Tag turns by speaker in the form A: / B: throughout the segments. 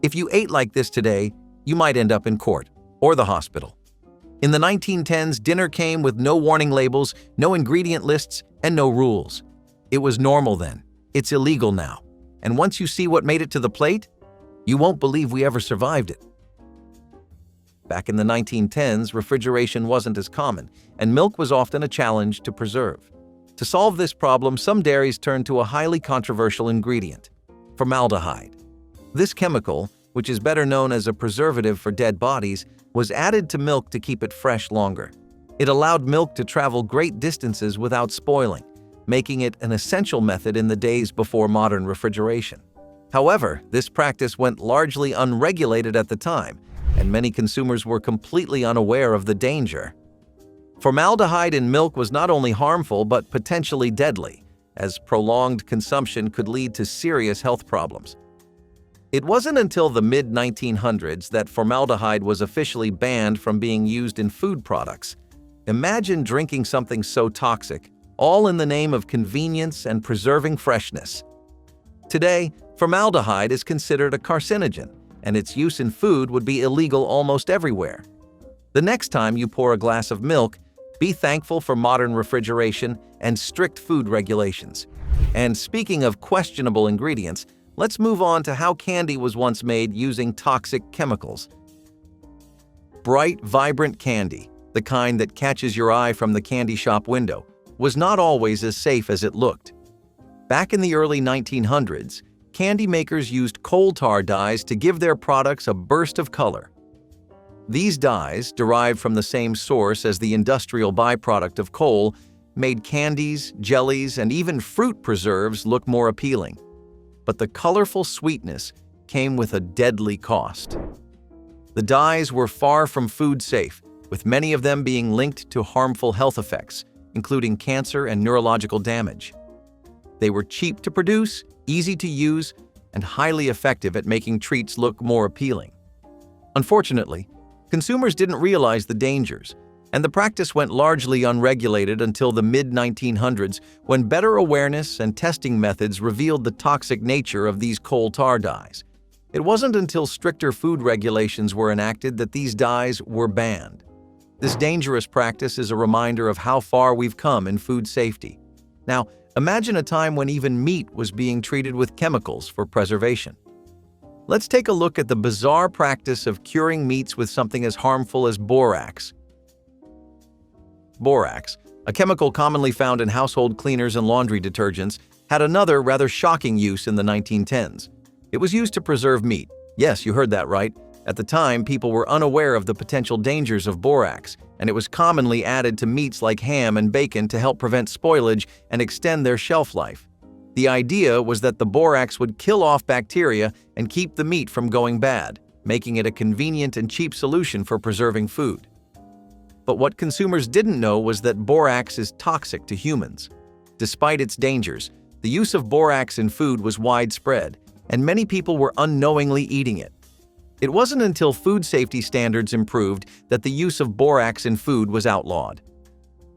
A: If you ate like this today, you might end up in court or the hospital. In the 1910s, dinner came with no warning labels, no ingredient lists, and no rules. It was normal then. It's illegal now. And once you see what made it to the plate, you won't believe we ever survived it. Back in the 1910s, refrigeration wasn't as common, and milk was often a challenge to preserve. To solve this problem, some dairies turned to a highly controversial ingredient: formaldehyde. This chemical, which is better known as a preservative for dead bodies, was added to milk to keep it fresh longer. It allowed milk to travel great distances without spoiling, making it an essential method in the days before modern refrigeration. However, this practice went largely unregulated at the time, and many consumers were completely unaware of the danger. Formaldehyde in milk was not only harmful but potentially deadly, as prolonged consumption could lead to serious health problems. It wasn't until the mid-1900s that formaldehyde was officially banned from being used in food products. Imagine drinking something so toxic, all in the name of convenience and preserving freshness. Today, formaldehyde is considered a carcinogen, and its use in food would be illegal almost everywhere. The next time you pour a glass of milk, be thankful for modern refrigeration and strict food regulations. And speaking of questionable ingredients, let's move on to how candy was once made using toxic chemicals. Bright, vibrant candy, the kind that catches your eye from the candy shop window, was not always as safe as it looked. Back in the early 1900s, candy makers used coal tar dyes to give their products a burst of color. These dyes, derived from the same source as the industrial byproduct of coal, made candies, jellies, and even fruit preserves look more appealing. But the colorful sweetness came with a deadly cost. The dyes were far from food safe, with many of them being linked to harmful health effects, including cancer and neurological damage. They were cheap to produce, easy to use, and highly effective at making treats look more appealing. Unfortunately, consumers didn't realize the dangers, and the practice went largely unregulated until the mid-1900s, when better awareness and testing methods revealed the toxic nature of these coal tar dyes. It wasn't until stricter food regulations were enacted that these dyes were banned. This dangerous practice is a reminder of how far we've come in food safety. Now, imagine a time when even meat was being treated with chemicals for preservation. Let's take a look at the bizarre practice of curing meats with something as harmful as borax. Borax, a chemical commonly found in household cleaners and laundry detergents, had another rather shocking use in the 1910s. It was used to preserve meat. Yes, you heard that right. At the time, people were unaware of the potential dangers of borax, and it was commonly added to meats like ham and bacon to help prevent spoilage and extend their shelf life. The idea was that the borax would kill off bacteria and keep the meat from going bad, making it a convenient and cheap solution for preserving food. But what consumers didn't know was that borax is toxic to humans. Despite its dangers, the use of borax in food was widespread, and many people were unknowingly eating it. It wasn't until food safety standards improved that the use of borax in food was outlawed.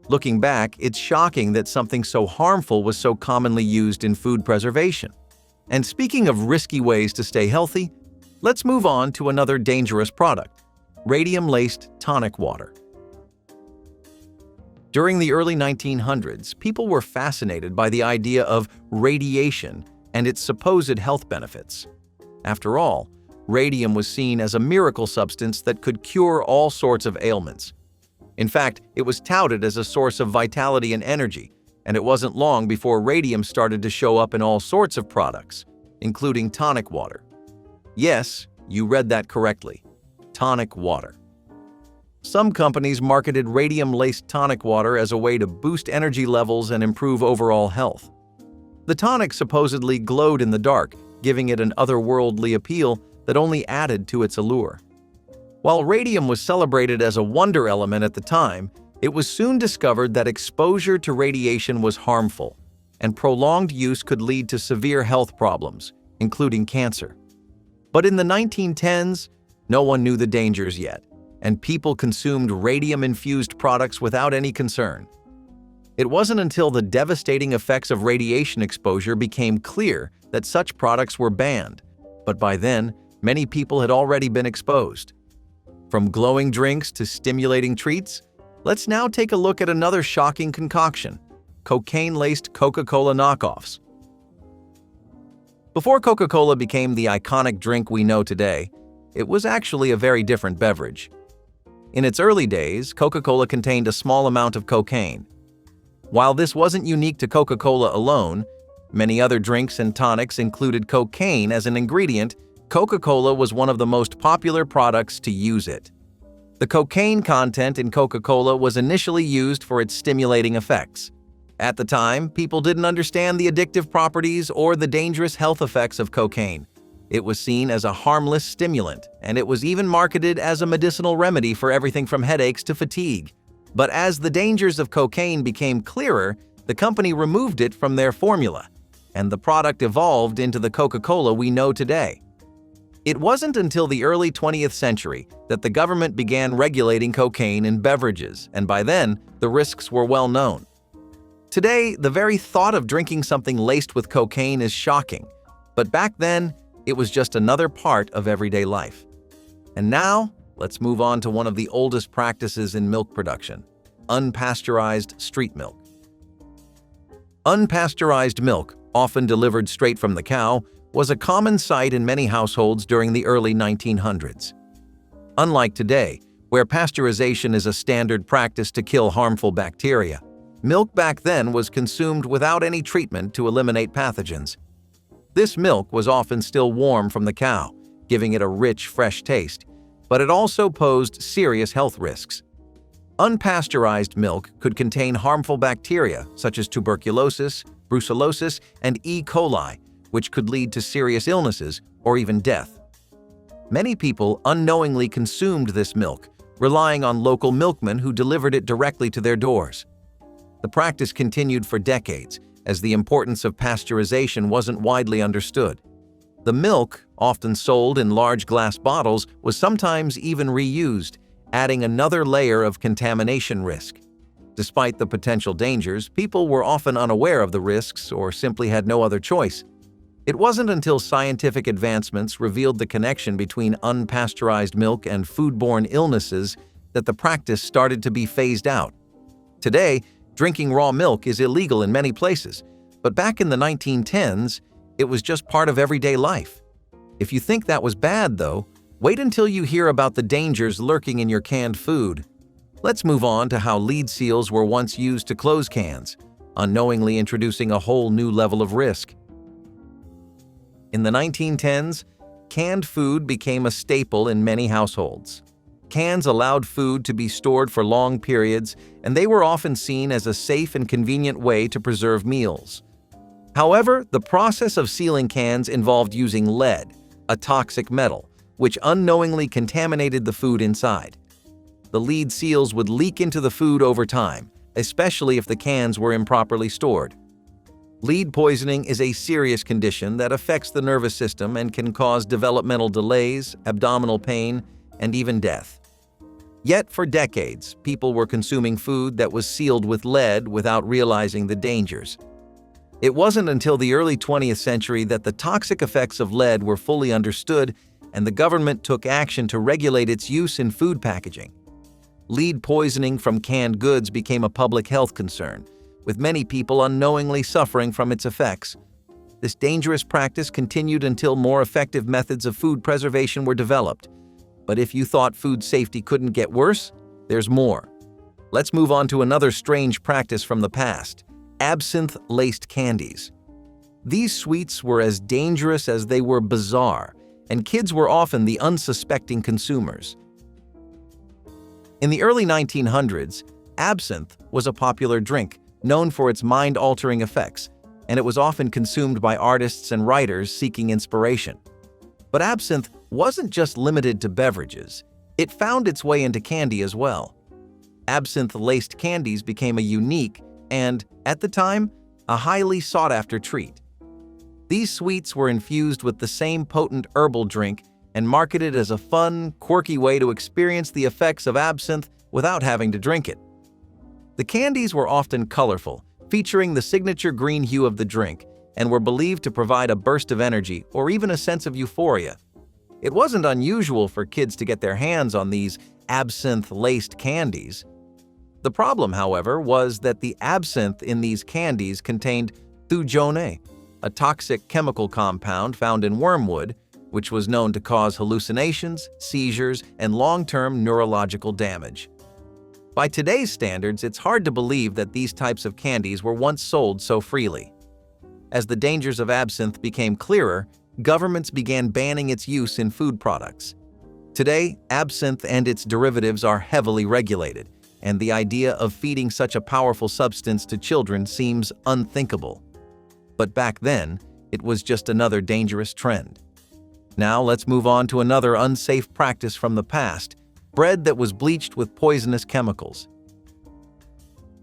A: Looking back, it's shocking that something so harmful was so commonly used in food preservation. And speaking of risky ways to stay healthy, let's move on to another dangerous product: radium-laced tonic water. During the early 1900s, people were fascinated by the idea of radiation and its supposed health benefits. After all, radium was seen as a miracle substance that could cure all sorts of ailments. In fact, it was touted as a source of vitality and energy, and it wasn't long before radium started to show up in all sorts of products, including tonic water. Yes, you read that correctly. Tonic water. Some companies marketed radium-laced tonic water as a way to boost energy levels and improve overall health. The tonic supposedly glowed in the dark, giving it an otherworldly appeal that only added to its allure. While radium was celebrated as a wonder element at the time, it was soon discovered that exposure to radiation was harmful, and prolonged use could lead to severe health problems, including cancer. But in the 1910s, no one knew the dangers yet, and people consumed radium-infused products without any concern. It wasn't until the devastating effects of radiation exposure became clear that such products were banned, but by then, Many people had already been exposed. From glowing drinks to stimulating treats, let's now take a look at another shocking concoction: cocaine-laced Coca-Cola knockoffs. Before Coca-Cola became the iconic drink we know today, it was actually a very different beverage. In its early days, Coca-Cola contained a small amount of cocaine. While this wasn't unique to Coca-Cola alone, many other drinks and tonics included cocaine as an ingredient. Coca-Cola was one of the most popular products to use it. The cocaine content in Coca-Cola was initially used for its stimulating effects. At the time, people didn't understand the addictive properties or the dangerous health effects of cocaine. It was seen as a harmless stimulant, and it was even marketed as a medicinal remedy for everything from headaches to fatigue. But as the dangers of cocaine became clearer, the company removed it from their formula, and the product evolved into the Coca-Cola we know today. It wasn't until the early 20th century that the government began regulating cocaine in beverages, and by then, the risks were well known. Today, the very thought of drinking something laced with cocaine is shocking, but back then, it was just another part of everyday life. And now, let's move on to one of the oldest practices in milk production: unpasteurized street milk. Unpasteurized milk, often delivered straight from the cow, was a common sight in many households during the early 1900s. Unlike today, where pasteurization is a standard practice to kill harmful bacteria, milk back then was consumed without any treatment to eliminate pathogens. This milk was often still warm from the cow, giving it a rich, fresh taste, but it also posed serious health risks. Unpasteurized milk could contain harmful bacteria such as tuberculosis, brucellosis, and E. coli, which could lead to serious illnesses or even death. Many people unknowingly consumed this milk, relying on local milkmen who delivered it directly to their doors. The practice continued for decades, as the importance of pasteurization wasn't widely understood. The milk, often sold in large glass bottles, was sometimes even reused, adding another layer of contamination risk. Despite the potential dangers, people were often unaware of the risks or simply had no other choice. It wasn't until scientific advancements revealed the connection between unpasteurized milk and foodborne illnesses that the practice started to be phased out. Today, drinking raw milk is illegal in many places, but back in the 1910s, it was just part of everyday life. If you think that was bad, though, wait until you hear about the dangers lurking in your canned food. Let's move on to how lead seals were once used to close cans, unknowingly introducing a whole new level of risk. In the 1910s, canned food became a staple in many households. Cans allowed food to be stored for long periods, and they were often seen as a safe and convenient way to preserve meals. However, the process of sealing cans involved using lead, a toxic metal, which unknowingly contaminated the food inside. The lead seals would leak into the food over time, especially if the cans were improperly stored. Lead poisoning is a serious condition that affects the nervous system and can cause developmental delays, abdominal pain, and even death. Yet for decades, people were consuming food that was sealed with lead without realizing the dangers. It wasn't until the early 20th century that the toxic effects of lead were fully understood and the government took action to regulate its use in food packaging. Lead poisoning from canned goods became a public health concern, with many people unknowingly suffering from its effects. This dangerous practice continued until more effective methods of food preservation were developed. But if you thought food safety couldn't get worse, there's more. Let's move on to another strange practice from the past: absinthe-laced candies. These sweets were as dangerous as they were bizarre, and kids were often the unsuspecting consumers. In the early 1900s, absinthe was a popular drink, known for its mind-altering effects, and it was often consumed by artists and writers seeking inspiration. But absinthe wasn't just limited to beverages. It found its way into candy as well. Absinthe-laced candies became a unique and, at the time, a highly sought-after treat. These sweets were infused with the same potent herbal drink and marketed as a fun, quirky way to experience the effects of absinthe without having to drink it. The candies were often colorful, featuring the signature green hue of the drink, and were believed to provide a burst of energy or even a sense of euphoria. It wasn't unusual for kids to get their hands on these absinthe-laced candies. The problem, however, was that the absinthe in these candies contained thujone, a toxic chemical compound found in wormwood, which was known to cause hallucinations, seizures, and long-term neurological damage. By today's standards, it's hard to believe that these types of candies were once sold so freely. As the dangers of absinthe became clearer, governments began banning its use in food products. Today, absinthe and its derivatives are heavily regulated, and the idea of feeding such a powerful substance to children seems unthinkable. But back then, it was just another dangerous trend. Now let's move on to another unsafe practice from the past: bread that was bleached with poisonous chemicals.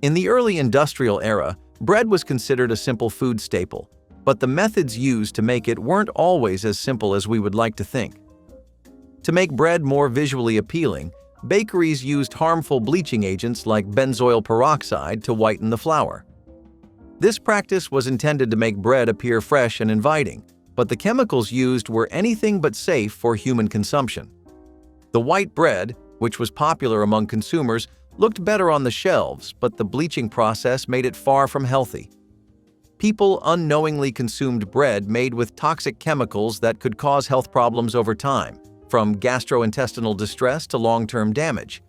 A: In the early industrial era, bread was considered a simple food staple, but the methods used to make it weren't always as simple as we would like to think. To make bread more visually appealing, bakeries used harmful bleaching agents like benzoyl peroxide to whiten the flour. This practice was intended to make bread appear fresh and inviting, but the chemicals used were anything but safe for human consumption. The white bread, which was popular among consumers, looked better on the shelves, but the bleaching process made it far from healthy. People unknowingly consumed bread made with toxic chemicals that could cause health problems over time, from gastrointestinal distress to long-term damage.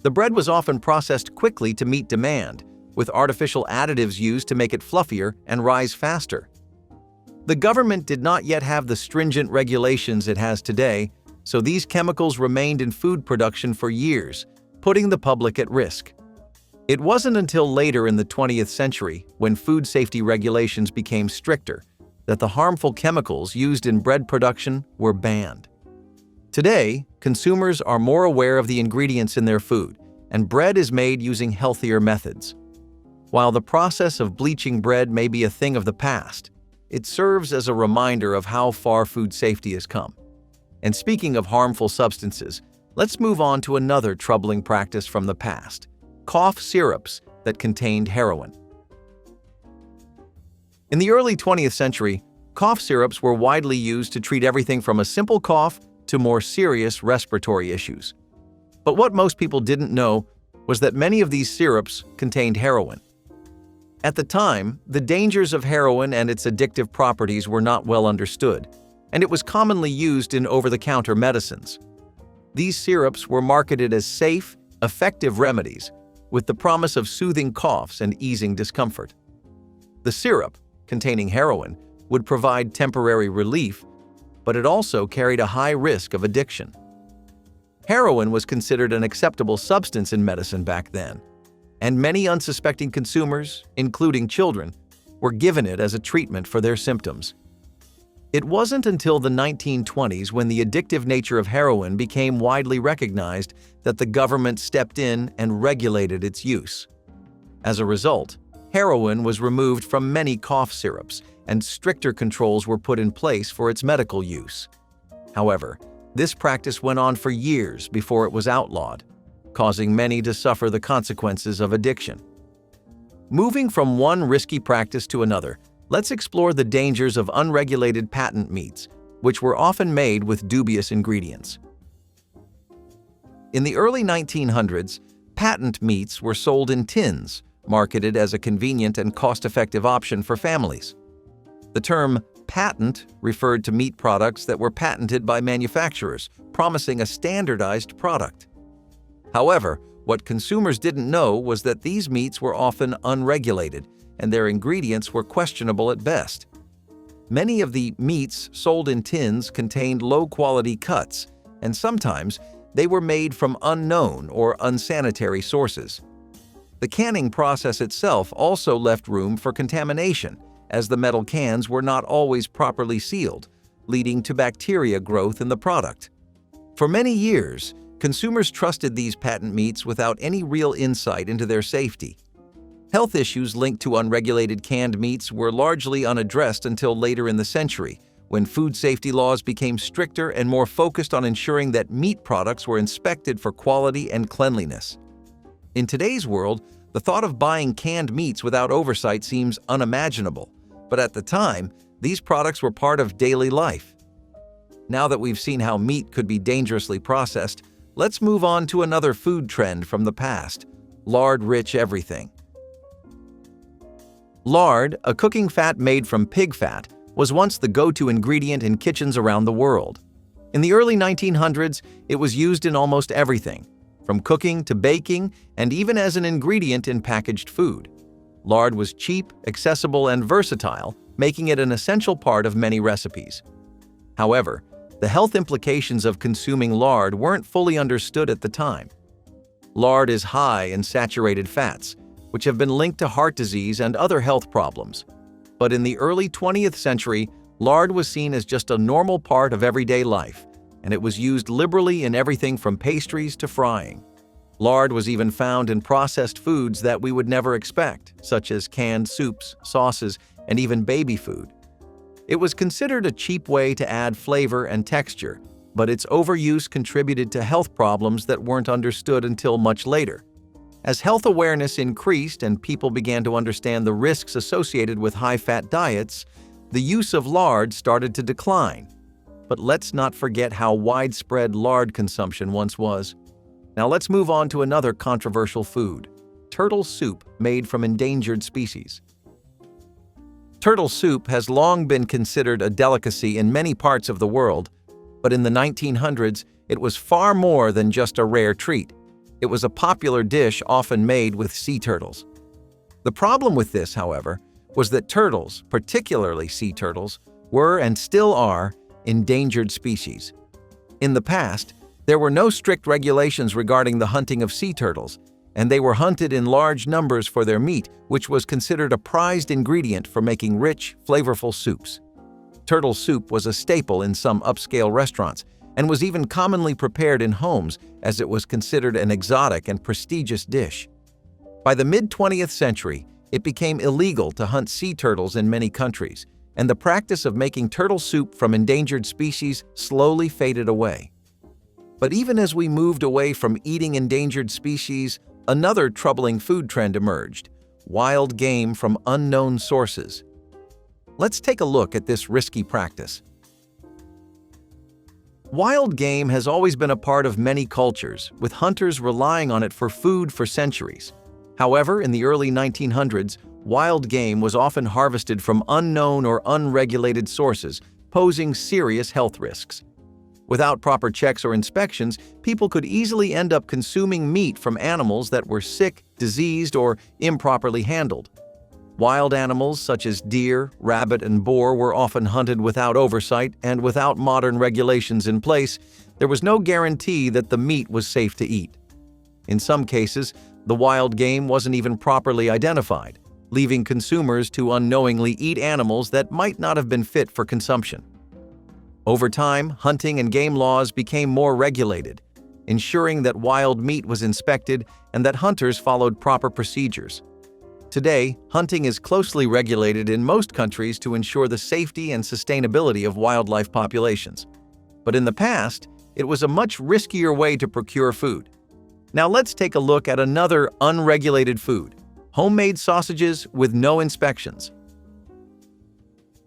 A: The bread was often processed quickly to meet demand, with artificial additives used to make it fluffier and rise faster. The government did not yet have the stringent regulations it has today, so these chemicals remained in food production for years, putting the public at risk. It wasn't until later in the 20th century, when food safety regulations became stricter, that the harmful chemicals used in bread production were banned. Today, consumers are more aware of the ingredients in their food, and bread is made using healthier methods. While the process of bleaching bread may be a thing of the past, it serves as a reminder of how far food safety has come. And speaking of harmful substances, let's move on to another troubling practice from the past: cough syrups that contained heroin. In the early 20th century, cough syrups were widely used to treat everything from a simple cough to more serious respiratory issues. But what most people didn't know was that many of these syrups contained heroin. At the time, the dangers of heroin and its addictive properties were not well understood, and it was commonly used in over-the-counter medicines. These syrups were marketed as safe, effective remedies, with the promise of soothing coughs and easing discomfort. The syrup, containing heroin, would provide temporary relief, but it also carried a high risk of addiction. Heroin was considered an acceptable substance in medicine back then, and many unsuspecting consumers, including children, were given it as a treatment for their symptoms. It wasn't until the 1920s, when the addictive nature of heroin became widely recognized, that the government stepped in and regulated its use. As a result, heroin was removed from many cough syrups, and stricter controls were put in place for its medical use. However, this practice went on for years before it was outlawed, causing many to suffer the consequences of addiction. Moving from one risky practice to another, let's explore the dangers of unregulated patent meats, which were often made with dubious ingredients. In the early 1900s, patent meats were sold in tins, marketed as a convenient and cost-effective option for families. The term patent referred to meat products that were patented by manufacturers, promising a standardized product. However, what consumers didn't know was that these meats were often unregulated, and their ingredients were questionable at best. Many of the meats sold in tins contained low-quality cuts, and sometimes they were made from unknown or unsanitary sources. The canning process itself also left room for contamination, as the metal cans were not always properly sealed, leading to bacteria growth in the product. For many years, consumers trusted these patent meats without any real insight into their safety. Health issues linked to unregulated canned meats were largely unaddressed until later in the century, when food safety laws became stricter and more focused on ensuring that meat products were inspected for quality and cleanliness. In today's world, the thought of buying canned meats without oversight seems unimaginable, but at the time, these products were part of daily life. Now that we've seen how meat could be dangerously processed, let's move on to another food trend from the past: lard-rich everything. Lard, a cooking fat made from pig fat, was once the go-to ingredient in kitchens around the world. In the early 1900s, it was used in almost everything, from cooking to baking, and even as an ingredient in packaged food. Lard was cheap, accessible, and versatile, making it an essential part of many recipes. However, the health implications of consuming lard weren't fully understood at the time. Lard is high in saturated fats, which have been linked to heart disease and other health problems. But in the early 20th century, lard was seen as just a normal part of everyday life, and it was used liberally in everything from pastries to frying. Lard was even found in processed foods that we would never expect, such as canned soups, sauces, and even baby food. It was considered a cheap way to add flavor and texture, but its overuse contributed to health problems that weren't understood until much later. As health awareness increased and people began to understand the risks associated with high-fat diets, the use of lard started to decline. But let's not forget how widespread lard consumption once was. Now let's move on to another controversial food: turtle soup made from endangered species. Turtle soup has long been considered a delicacy in many parts of the world, but in the 1900s, it was far more than just a rare treat. It was a popular dish often made with sea turtles. The problem with this, however, was that turtles, particularly sea turtles, were and still are endangered species. In the past, there were no strict regulations regarding the hunting of sea turtles, and they were hunted in large numbers for their meat, which was considered a prized ingredient for making rich, flavorful soups. Turtle soup was a staple in some upscale restaurants, and was even commonly prepared in homes as it was considered an exotic and prestigious dish. By the mid-20th century, it became illegal to hunt sea turtles in many countries, and the practice of making turtle soup from endangered species slowly faded away. But even as we moved away from eating endangered species, another troubling food trend emerged: wild game from unknown sources. Let's take a look at this risky practice. Wild game has always been a part of many cultures, with hunters relying on it for food for centuries. However, in the early 1900s, wild game was often harvested from unknown or unregulated sources, posing serious health risks. Without proper checks or inspections, people could easily end up consuming meat from animals that were sick, diseased, or improperly handled. Wild animals such as deer, rabbit, and boar were often hunted without oversight, and without modern regulations in place, there was no guarantee that the meat was safe to eat. In some cases, the wild game wasn't even properly identified, leaving consumers to unknowingly eat animals that might not have been fit for consumption. Over time, hunting and game laws became more regulated, ensuring that wild meat was inspected and that hunters followed proper procedures. Today, hunting is closely regulated in most countries to ensure the safety and sustainability of wildlife populations. But in the past, it was a much riskier way to procure food. Now let's take a look at another unregulated food: homemade sausages with no inspections.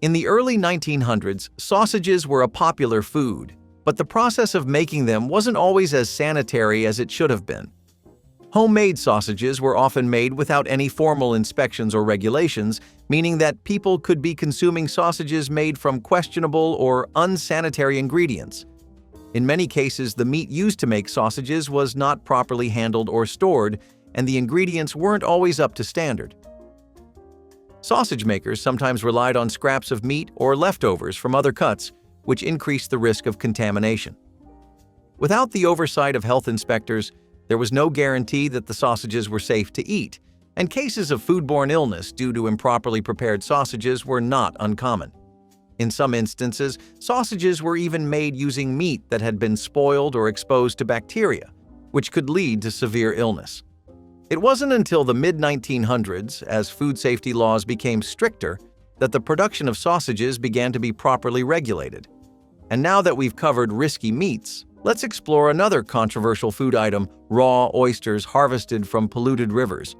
A: In the early 1900s, sausages were a popular food, but the process of making them wasn't always as sanitary as it should have been. Homemade sausages were often made without any formal inspections or regulations, meaning that people could be consuming sausages made from questionable or unsanitary ingredients. In many cases, the meat used to make sausages was not properly handled or stored, and the ingredients weren't always up to standard. Sausage makers sometimes relied on scraps of meat or leftovers from other cuts, which increased the risk of contamination. Without the oversight of health inspectors, there was no guarantee that the sausages were safe to eat, and cases of foodborne illness due to improperly prepared sausages were not uncommon. In some instances, sausages were even made using meat that had been spoiled or exposed to bacteria, which could lead to severe illness. It wasn't until the mid-1900s, as food safety laws became stricter, that the production of sausages began to be properly regulated. And now that we've covered risky meats, let's explore another controversial food item: raw oysters harvested from polluted rivers.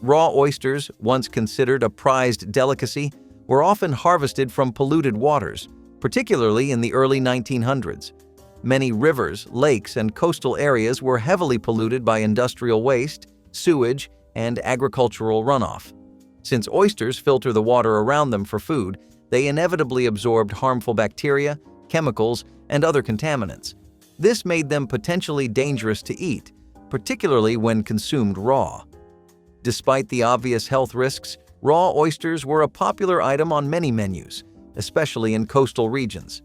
A: Raw oysters, once considered a prized delicacy, were often harvested from polluted waters, particularly in the early 1900s. Many rivers, lakes, and coastal areas were heavily polluted by industrial waste, sewage, and agricultural runoff. Since oysters filter the water around them for food, they inevitably absorbed harmful bacteria, chemicals, and other contaminants. This made them potentially dangerous to eat, particularly when consumed raw. Despite the obvious health risks, raw oysters were a popular item on many menus, especially in coastal regions.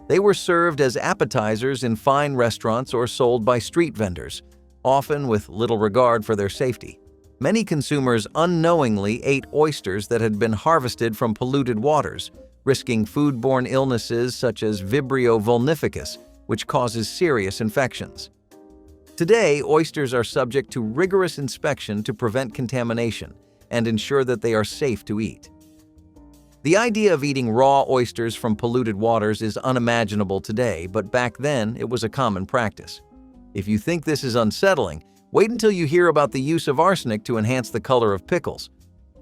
A: They were served as appetizers in fine restaurants or sold by street vendors, often with little regard for their safety. Many consumers unknowingly ate oysters that had been harvested from polluted waters, risking foodborne illnesses such as Vibrio vulnificus, which causes serious infections. Today, oysters are subject to rigorous inspection to prevent contamination and ensure that they are safe to eat. The idea of eating raw oysters from polluted waters is unimaginable today, but back then it was a common practice. If you think this is unsettling, wait until you hear about the use of arsenic to enhance the color of pickles.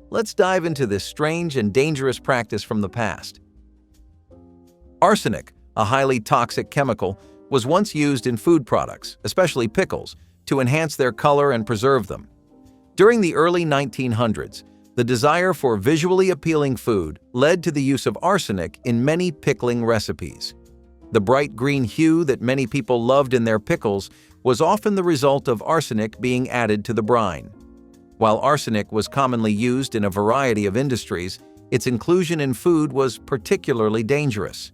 A: Let's dive into this strange and dangerous practice from the past. Arsenic, a highly toxic chemical, was once used in food products, especially pickles, to enhance their color and preserve them. During the early 1900s, the desire for visually appealing food led to the use of arsenic in many pickling recipes. The bright green hue that many people loved in their pickles was often the result of arsenic being added to the brine. While arsenic was commonly used in a variety of industries, its inclusion in food was particularly dangerous.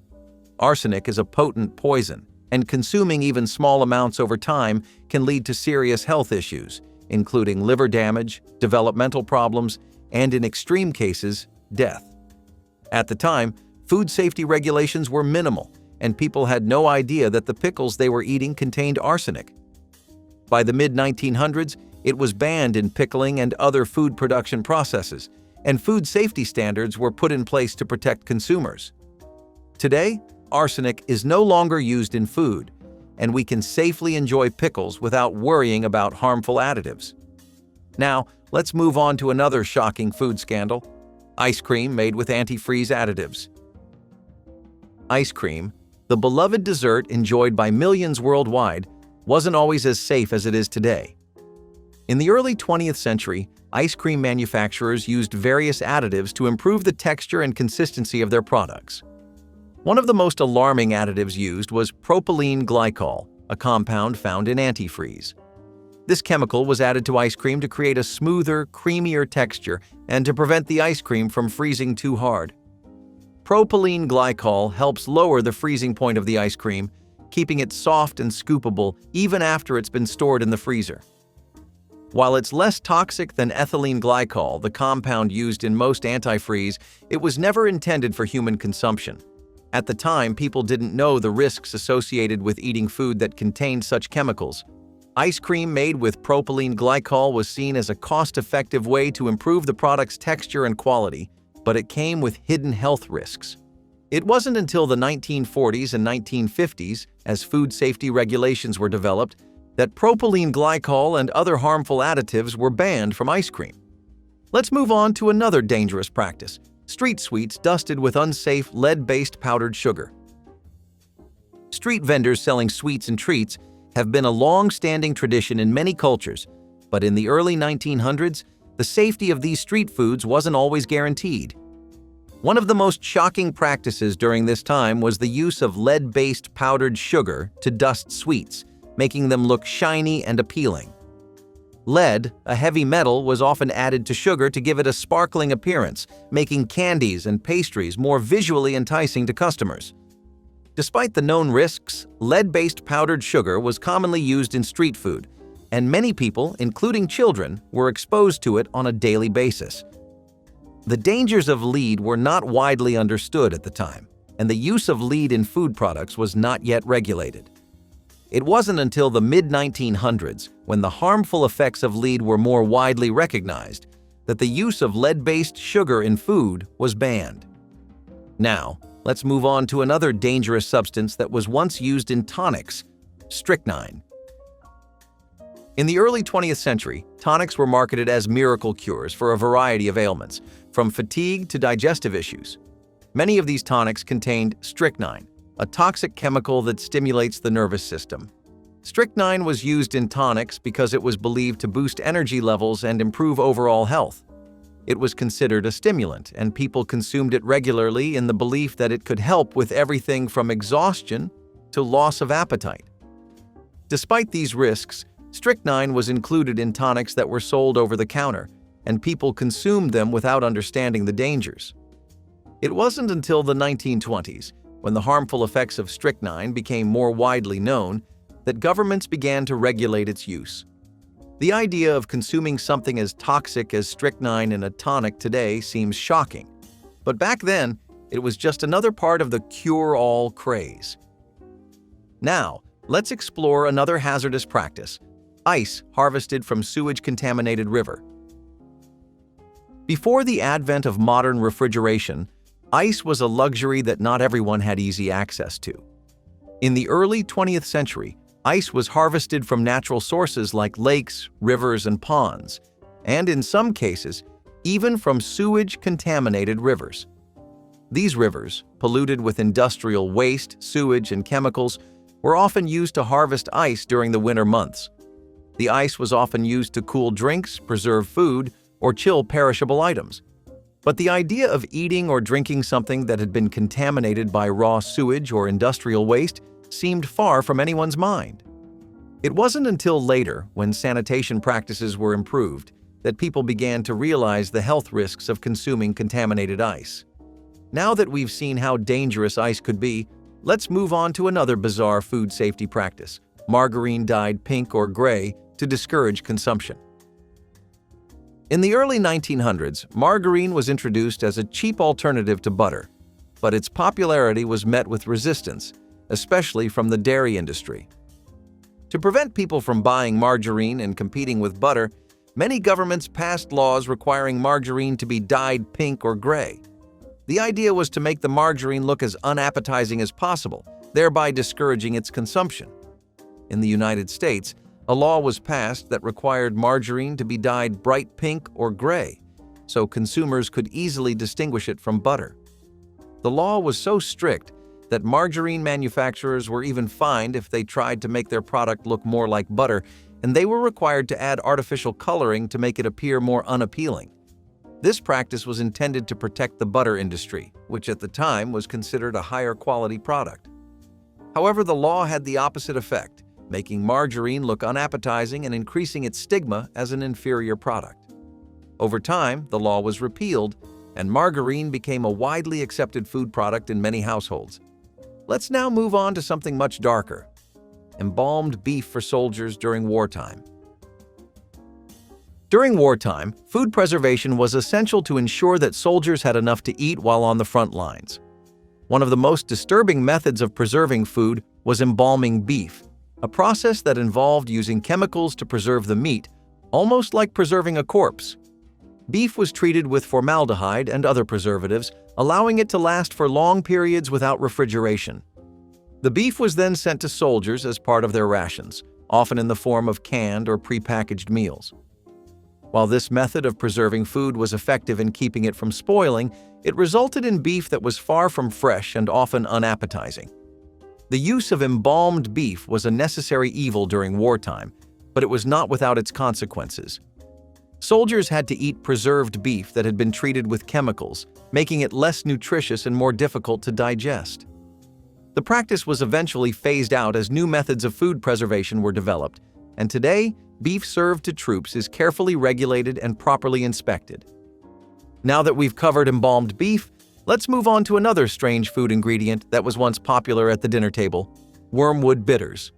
A: Arsenic is a potent poison, and consuming even small amounts over time can lead to serious health issues, including liver damage, developmental problems, and in extreme cases, death. At the time, food safety regulations were minimal, and people had no idea that the pickles they were eating contained arsenic. By the mid-1900s, it was banned in pickling and other food production processes, and food safety standards were put in place to protect consumers. Today, arsenic is no longer used in food, and we can safely enjoy pickles without worrying about harmful additives. Now, let's move on to another shocking food scandal: ice cream made with antifreeze additives. Ice cream, the beloved dessert enjoyed by millions worldwide, wasn't always as safe as it is today. In the early 20th century, ice cream manufacturers used various additives to improve the texture and consistency of their products. One of the most alarming additives used was propylene glycol, a compound found in antifreeze. This chemical was added to ice cream to create a smoother, creamier texture and to prevent the ice cream from freezing too hard. Propylene glycol helps lower the freezing point of the ice cream, keeping it soft and scoopable even after it's been stored in the freezer. While it's less toxic than ethylene glycol, the compound used in most antifreeze, it was never intended for human consumption. At the time, people didn't know the risks associated with eating food that contained such chemicals. Ice cream made with propylene glycol was seen as a cost-effective way to improve the product's texture and quality, but it came with hidden health risks. It wasn't until the 1940s and 1950s, as food safety regulations were developed, that propylene glycol and other harmful additives were banned from ice cream. Let's move on to another dangerous practice: street sweets dusted with unsafe lead-based powdered sugar. Street vendors selling sweets and treats have been a long-standing tradition in many cultures, but in the early 1900s, the safety of these street foods wasn't always guaranteed. One of the most shocking practices during this time was the use of lead-based powdered sugar to dust sweets, making them look shiny and appealing. Lead, a heavy metal, was often added to sugar to give it a sparkling appearance, making candies and pastries more visually enticing to customers. Despite the known risks, lead-based powdered sugar was commonly used in street food, and many people, including children, were exposed to it on a daily basis. The dangers of lead were not widely understood at the time, and the use of lead in food products was not yet regulated. It wasn't until the mid-1900s, when the harmful effects of lead were more widely recognized, that the use of lead-based sugar in food was banned. Now, let's move on to another dangerous substance that was once used in tonics: strychnine. In the early 20th century, tonics were marketed as miracle cures for a variety of ailments, from fatigue to digestive issues. Many of these tonics contained strychnine, a toxic chemical that stimulates the nervous system. Strychnine was used in tonics because it was believed to boost energy levels and improve overall health. It was considered a stimulant, and people consumed it regularly in the belief that it could help with everything from exhaustion to loss of appetite. Despite these risks, strychnine was included in tonics that were sold over the counter, and people consumed them without understanding the dangers. It wasn't until the 1920s, when the harmful effects of strychnine became more widely known, that governments began to regulate its use. The idea of consuming something as toxic as strychnine in a tonic today seems shocking, but back then, it was just another part of the cure-all craze. Now, let's explore another hazardous practice: ice harvested from sewage-contaminated river. Before the advent of modern refrigeration, ice was a luxury that not everyone had easy access to. In the early 20th century, ice was harvested from natural sources like lakes, rivers, and ponds, and in some cases, even from sewage-contaminated rivers. These rivers, polluted with industrial waste, sewage, and chemicals, were often used to harvest ice during the winter months. The ice was often used to cool drinks, preserve food, or chill perishable items. But the idea of eating or drinking something that had been contaminated by raw sewage or industrial waste seemed far from anyone's mind. It wasn't until later, when sanitation practices were improved, that people began to realize the health risks of consuming contaminated ice. Now that we've seen how dangerous ice could be, let's move on to another bizarre food safety practice: margarine dyed pink or gray to discourage consumption. In the early 1900s, margarine was introduced as a cheap alternative to butter, but its popularity was met with resistance, especially from the dairy industry. To prevent people from buying margarine and competing with butter, many governments passed laws requiring margarine to be dyed pink or gray. The idea was to make the margarine look as unappetizing as possible, thereby discouraging its consumption. In the United States, a law was passed that required margarine to be dyed bright pink or gray, so consumers could easily distinguish it from butter. The law was so strict that margarine manufacturers were even fined if they tried to make their product look more like butter, and they were required to add artificial coloring to make it appear more unappealing. This practice was intended to protect the butter industry, which at the time was considered a higher quality product. However, the law had the opposite effect, making margarine look unappetizing and increasing its stigma as an inferior product. Over time, the law was repealed, and margarine became a widely accepted food product in many households. Let's now move on to something much darker: embalmed beef for soldiers during wartime. During wartime, food preservation was essential to ensure that soldiers had enough to eat while on the front lines. One of the most disturbing methods of preserving food was embalming beef, a process that involved using chemicals to preserve the meat, almost like preserving a corpse. Beef was treated with formaldehyde and other preservatives, allowing it to last for long periods without refrigeration. The beef was then sent to soldiers as part of their rations, often in the form of canned or prepackaged meals. While this method of preserving food was effective in keeping it from spoiling, it resulted in beef that was far from fresh and often unappetizing. The use of embalmed beef was a necessary evil during wartime, but it was not without its consequences. Soldiers had to eat preserved beef that had been treated with chemicals, making it less nutritious and more difficult to digest. The practice was eventually phased out as new methods of food preservation were developed, and today, beef served to troops is carefully regulated and properly inspected. Now that we've covered embalmed beef, let's move on to another strange food ingredient that was once popular at the dinner table: wormwood bitters.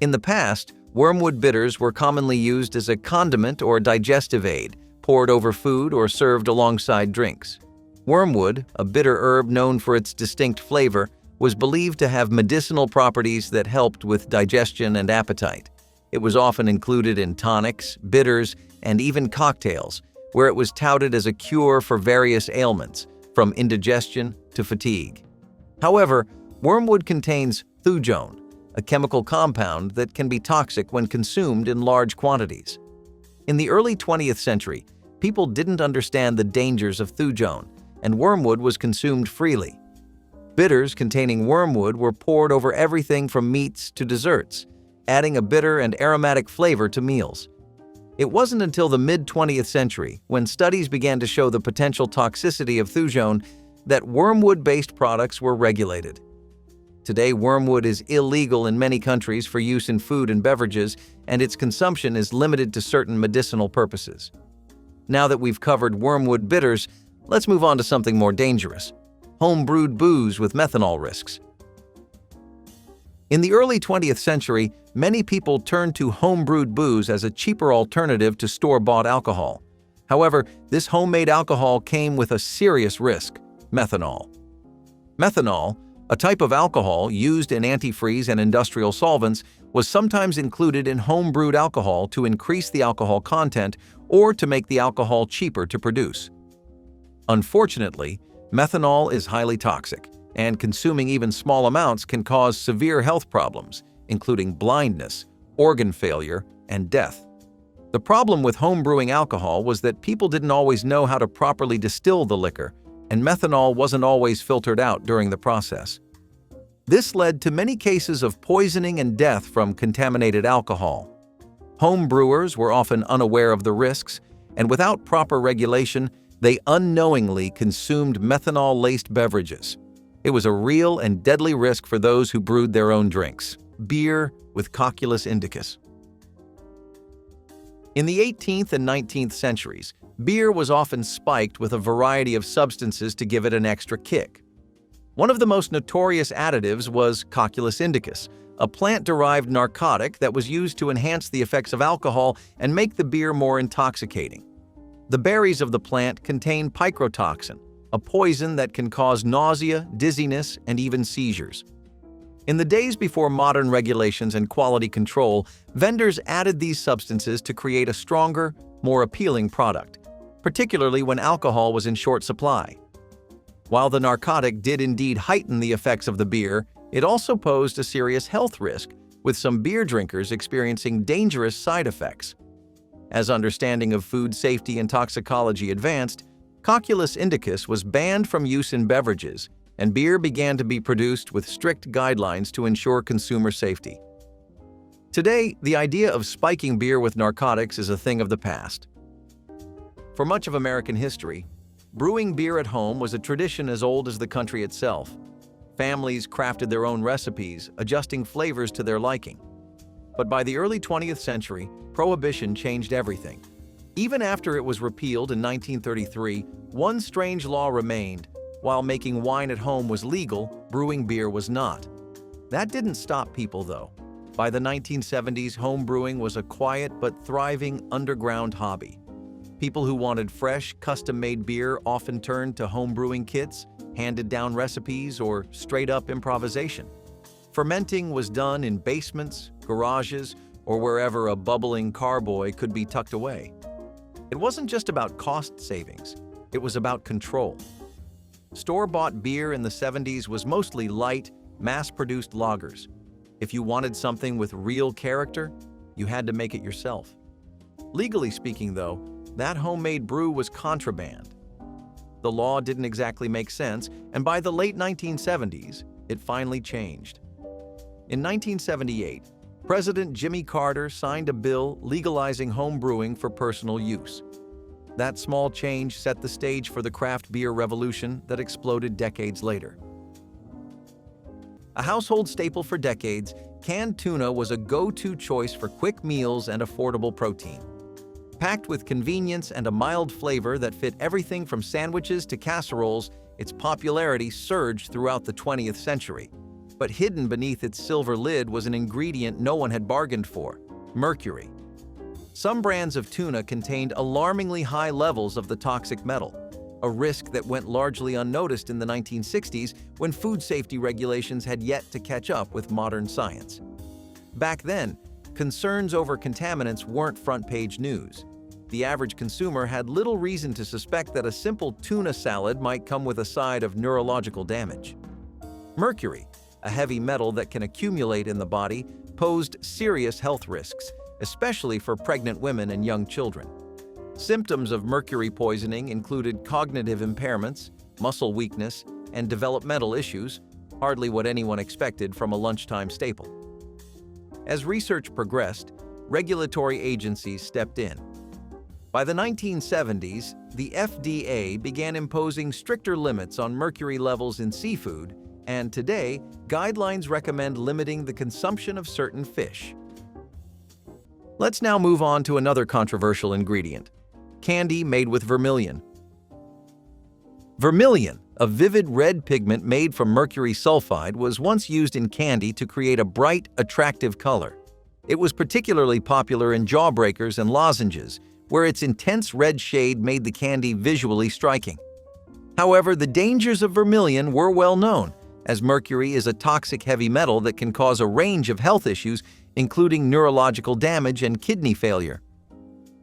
A: In the past, wormwood bitters were commonly used as a condiment or digestive aid, poured over food or served alongside drinks. Wormwood, a bitter herb known for its distinct flavor, was believed to have medicinal properties that helped with digestion and appetite. It was often included in tonics, bitters, and even cocktails, where it was touted as a cure for various ailments, from indigestion to fatigue. However, wormwood contains thujone, a chemical compound that can be toxic when consumed in large quantities. In the early 20th century, people didn't understand the dangers of thujone, and wormwood was consumed freely. Bitters containing wormwood were poured over everything from meats to desserts, adding a bitter and aromatic flavor to meals. It wasn't until the mid-20th century, when studies began to show the potential toxicity of thujone, that wormwood-based products were regulated. Today, wormwood is illegal in many countries for use in food and beverages, and its consumption is limited to certain medicinal purposes. Now that we've covered wormwood bitters, let's move on to something more dangerous: homebrewed booze with methanol risks. In the early 20th century, many people turned to homebrewed booze as a cheaper alternative to store-bought alcohol. However, this homemade alcohol came with a serious risk: methanol. Methanol, a type of alcohol used in antifreeze and industrial solvents, was sometimes included in homebrewed alcohol to increase the alcohol content or to make the alcohol cheaper to produce. Unfortunately, methanol is highly toxic, and consuming even small amounts can cause severe health problems, including blindness, organ failure, and death. The problem with homebrewing alcohol was that people didn't always know how to properly distill the liquor, and methanol wasn't always filtered out during the process. This led to many cases of poisoning and death from contaminated alcohol. Home brewers were often unaware of the risks, and without proper regulation, they unknowingly consumed methanol-laced beverages. It was a real and deadly risk for those who brewed their own drinks. Beer with Cocculus indicus. In the 18th and 19th centuries, beer was often spiked with a variety of substances to give it an extra kick. One of the most notorious additives was Cocculus indicus, a plant-derived narcotic that was used to enhance the effects of alcohol and make the beer more intoxicating. The berries of the plant contain picrotoxin, a poison that can cause nausea, dizziness, and even seizures. In the days before modern regulations and quality control, vendors added these substances to create a stronger, more appealing product, particularly when alcohol was in short supply. While the narcotic did indeed heighten the effects of the beer, it also posed a serious health risk, with some beer drinkers experiencing dangerous side effects. As understanding of food safety and toxicology advanced, Cocculus indicus was banned from use in beverages, and beer began to be produced with strict guidelines to ensure consumer safety. Today, the idea of spiking beer with narcotics is a thing of the past. For much of American history, brewing beer at home was a tradition as old as the country itself. Families crafted their own recipes, adjusting flavors to their liking. But by the early 20th century, Prohibition changed everything. Even after it was repealed in 1933, one strange law remained. While making wine at home was legal, brewing beer was not. That didn't stop people, though. By the 1970s, home brewing was a quiet but thriving underground hobby. People who wanted fresh, custom-made beer often turned to home brewing kits, handed-down recipes, or straight-up improvisation. Fermenting was done in basements, garages, or wherever a bubbling carboy could be tucked away. It wasn't just about cost savings, it was about control. Store-bought beer in the 70s was mostly light, mass-produced lagers. If you wanted something with real character, you had to make it yourself. Legally speaking, though, that homemade brew was contraband. The law didn't exactly make sense, and by the late 1970s, it finally changed. In 1978, President Jimmy Carter signed a bill legalizing home brewing for personal use. That small change set the stage for the craft beer revolution that exploded decades later. A household staple for decades, canned tuna was a go-to choice for quick meals and affordable protein. Packed with convenience and a mild flavor that fit everything from sandwiches to casseroles, its popularity surged throughout the 20th century. But hidden beneath its silver lid was an ingredient no one had bargained for: mercury. Some brands of tuna contained alarmingly high levels of the toxic metal, a risk that went largely unnoticed in the 1960s when food safety regulations had yet to catch up with modern science. Back then, concerns over contaminants weren't front-page news. The average consumer had little reason to suspect that a simple tuna salad might come with a side of neurological damage. Mercury, a heavy metal that can accumulate in the body, posed serious health risks, especially for pregnant women and young children. Symptoms of mercury poisoning included cognitive impairments, muscle weakness, and developmental issues, hardly what anyone expected from a lunchtime staple. As research progressed, regulatory agencies stepped in. By the 1970s, the FDA began imposing stricter limits on mercury levels in seafood, and today, guidelines recommend limiting the consumption of certain fish. Let's now move on to another controversial ingredient: candy made with vermilion. Vermilion, a vivid red pigment made from mercury sulfide, was once used in candy to create a bright, attractive color. It was particularly popular in jawbreakers and lozenges, where its intense red shade made the candy visually striking. However, the dangers of vermilion were well known, as mercury is a toxic heavy metal that can cause a range of health issues, including neurological damage and kidney failure.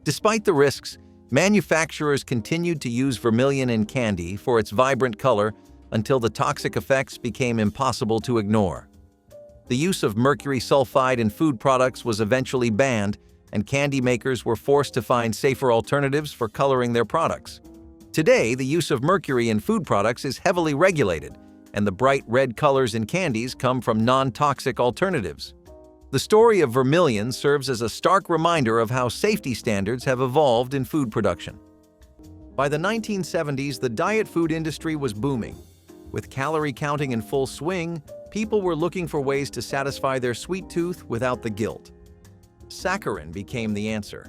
A: Despite the risks, manufacturers continued to use vermilion in candy for its vibrant color until the toxic effects became impossible to ignore. The use of mercury sulfide in food products was eventually banned, and candy makers were forced to find safer alternatives for coloring their products. Today, the use of mercury in food products is heavily regulated, and the bright red colors in candies come from non-toxic alternatives. The story of vermilion serves as a stark reminder of how safety standards have evolved in food production. By the 1970s, the diet food industry was booming. With calorie counting in full swing, people were looking for ways to satisfy their sweet tooth without the guilt. Saccharine became the answer.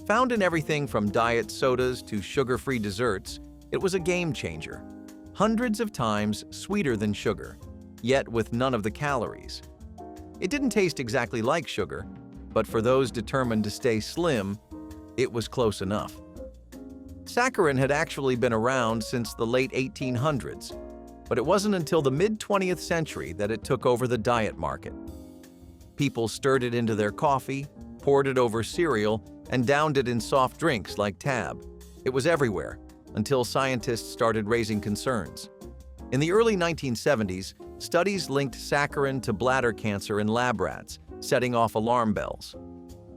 A: Found in everything from diet sodas to sugar-free desserts, it was a game changer. Hundreds of times sweeter than sugar, yet with none of the calories. It didn't taste exactly like sugar, but for those determined to stay slim, it was close enough. Saccharine had actually been around since the late 1800s, but it wasn't until the mid-20th century that it took over the diet market. People stirred it into their coffee, poured it over cereal, and downed it in soft drinks like Tab. It was everywhere, until scientists started raising concerns. In the early 1970s, studies linked saccharin to bladder cancer in lab rats, setting off alarm bells.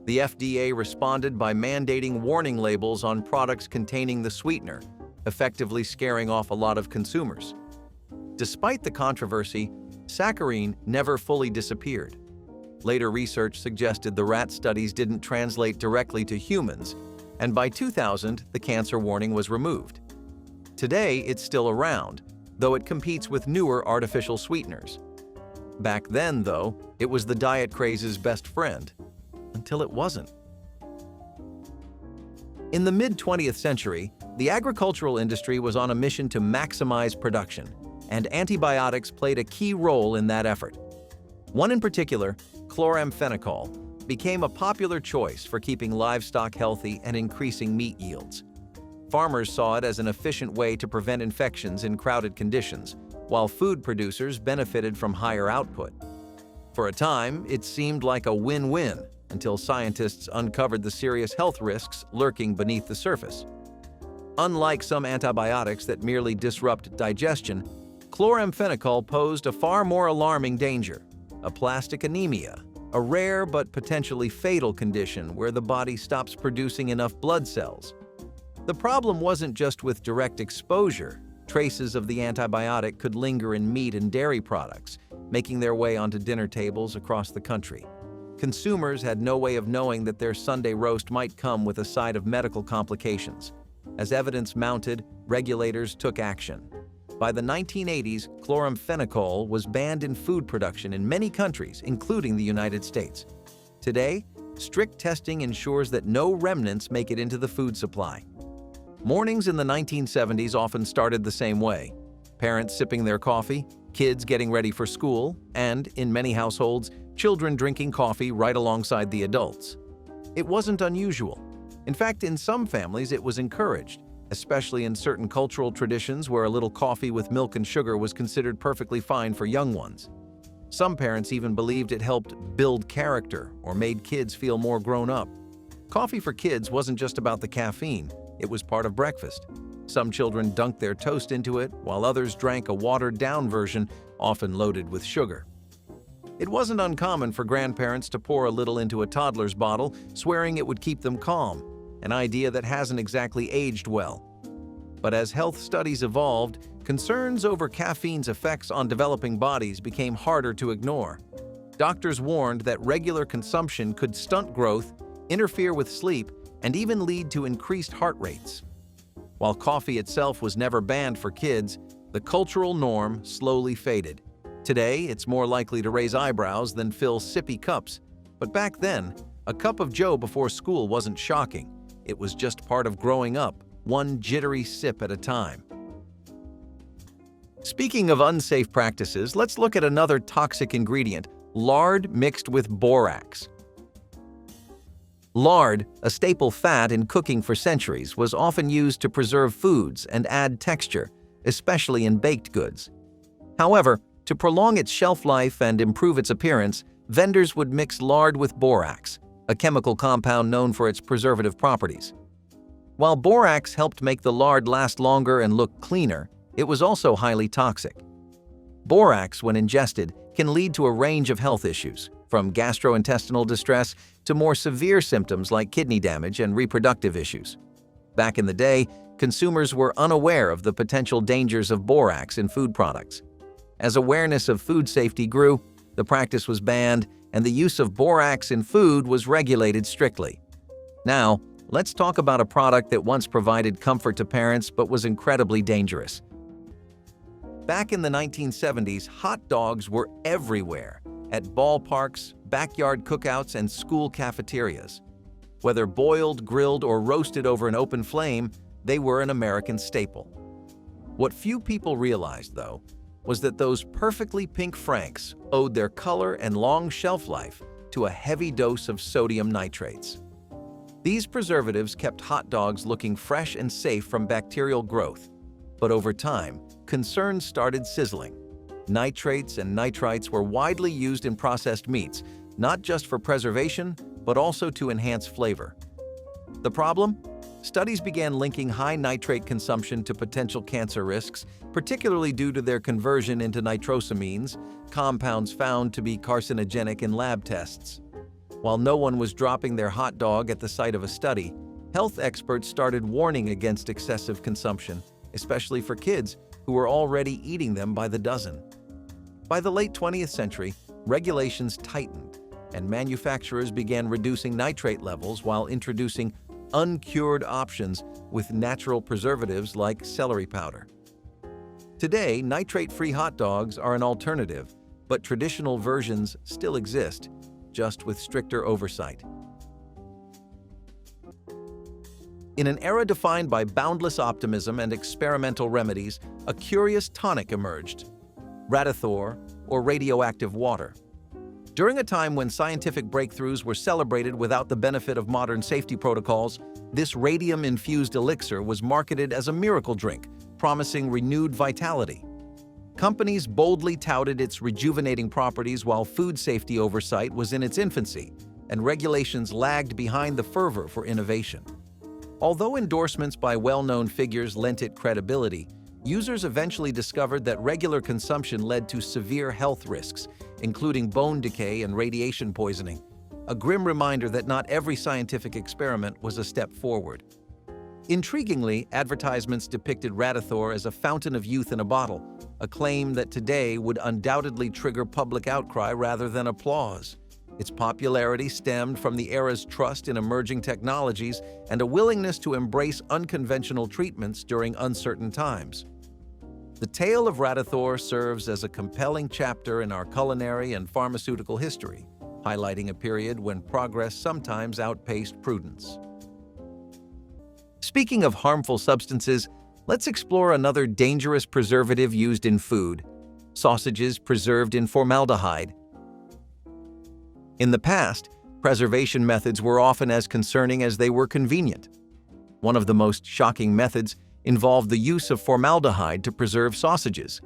A: The FDA responded by mandating warning labels on products containing the sweetener, effectively scaring off a lot of consumers. Despite the controversy, Saccharine never fully disappeared. Later research suggested the rat studies didn't translate directly to humans, and by 2000, the cancer warning was removed. Today, it's still around, though it competes with newer artificial sweeteners. Back then, though, it was the diet craze's best friend, until it wasn't. In the mid-20th century, the agricultural industry was on a mission to maximize production, and antibiotics played a key role in that effort. One in particular, chloramphenicol, became a popular choice for keeping livestock healthy and increasing meat yields. Farmers saw it as an efficient way to prevent infections in crowded conditions, while food producers benefited from higher output. For a time, it seemed like a win-win until scientists uncovered the serious health risks lurking beneath the surface. Unlike some antibiotics that merely disrupt digestion, chloramphenicol posed a far more alarming danger: aplastic anemia, a rare but potentially fatal condition where the body stops producing enough blood cells. The problem wasn't just with direct exposure. Traces of the antibiotic could linger in meat and dairy products, making their way onto dinner tables across the country. Consumers had no way of knowing that their Sunday roast might come with a side of medical complications. As evidence mounted, regulators took action. By the 1980s, chloramphenicol was banned in food production in many countries, including the United States. Today, strict testing ensures that no remnants make it into the food supply. Mornings in the 1970s often started the same way: parents sipping their coffee, kids getting ready for school, and, in many households, children drinking coffee right alongside the adults. It wasn't unusual. In fact, in some families it was encouraged, especially in certain cultural traditions where a little coffee with milk and sugar was considered perfectly fine for young ones. Some parents even believed it helped build character or made kids feel more grown up. Coffee for kids wasn't just about the caffeine, it was part of breakfast. Some children dunked their toast into it, while others drank a watered-down version, often loaded with sugar. It wasn't uncommon for grandparents to pour a little into a toddler's bottle, swearing it would keep them calm, an idea that hasn't exactly aged well. But as health studies evolved, concerns over caffeine's effects on developing bodies became harder to ignore. Doctors warned that regular consumption could stunt growth, interfere with sleep, and even lead to increased heart rates. While coffee itself was never banned for kids, the cultural norm slowly faded. Today, it's more likely to raise eyebrows than fill sippy cups. But back then, a cup of joe before school wasn't shocking. It was just part of growing up, one jittery sip at a time. Speaking of unsafe practices, let's look at another toxic ingredient: lard mixed with borax. Lard, a staple fat in cooking for centuries, was often used to preserve foods and add texture, especially in baked goods. However, to prolong its shelf life and improve its appearance, vendors would mix lard with borax, a chemical compound known for its preservative properties. While borax helped make the lard last longer and look cleaner, it was also highly toxic. Borax, when ingested, can lead to a range of health issues, from gastrointestinal distress to more severe symptoms like kidney damage and reproductive issues. Back in the day, consumers were unaware of the potential dangers of borax in food products. As awareness of food safety grew, the practice was banned, and the use of borax in food was regulated strictly. Now, let's talk about a product that once provided comfort to parents but was incredibly dangerous. Back in the 1970s, hot dogs were everywhere, at ballparks, backyard cookouts, and school cafeterias. Whether boiled, grilled, or roasted over an open flame, they were an American staple. What few people realized, though, was that those perfectly pink Franks owed their color and long shelf life to a heavy dose of sodium nitrates. These preservatives kept hot dogs looking fresh and safe from bacterial growth. But over time, concerns started sizzling. Nitrates and nitrites were widely used in processed meats, not just for preservation, but also to enhance flavor. The problem? Studies began linking high nitrate consumption to potential cancer risks, particularly due to their conversion into nitrosamines, compounds found to be carcinogenic in lab tests. While no one was dropping their hot dog at the site of a study, health experts started warning against excessive consumption, especially for kids who were already eating them by the dozen. By the late 20th century, regulations tightened, and manufacturers began reducing nitrate levels while introducing uncured options with natural preservatives like celery powder. Today, nitrate-free hot dogs are an alternative, but traditional versions still exist, just with stricter oversight. In an era defined by boundless optimism and experimental remedies, a curious tonic emerged: Ratithor, or radioactive water. During a time when scientific breakthroughs were celebrated without the benefit of modern safety protocols, this radium-infused elixir was marketed as a miracle drink, promising renewed vitality. Companies boldly touted its rejuvenating properties while food safety oversight was in its infancy, and regulations lagged behind the fervor for innovation. Although endorsements by well-known figures lent it credibility, users eventually discovered that regular consumption led to severe health risks, including bone decay and radiation poisoning, a grim reminder that not every scientific experiment was a step forward. Intriguingly, advertisements depicted Ratithor as a fountain of youth in a bottle, a claim that today would undoubtedly trigger public outcry rather than applause. Its popularity stemmed from the era's trust in emerging technologies and a willingness to embrace unconventional treatments during uncertain times. The tale of Ratithor serves as a compelling chapter in our culinary and pharmaceutical history, highlighting a period when progress sometimes outpaced prudence. Speaking of harmful substances, let's explore another dangerous preservative used in food: sausages preserved in formaldehyde. In the past, preservation methods were often as concerning as they were convenient. One of the most shocking methods involved the use of formaldehyde to preserve sausages.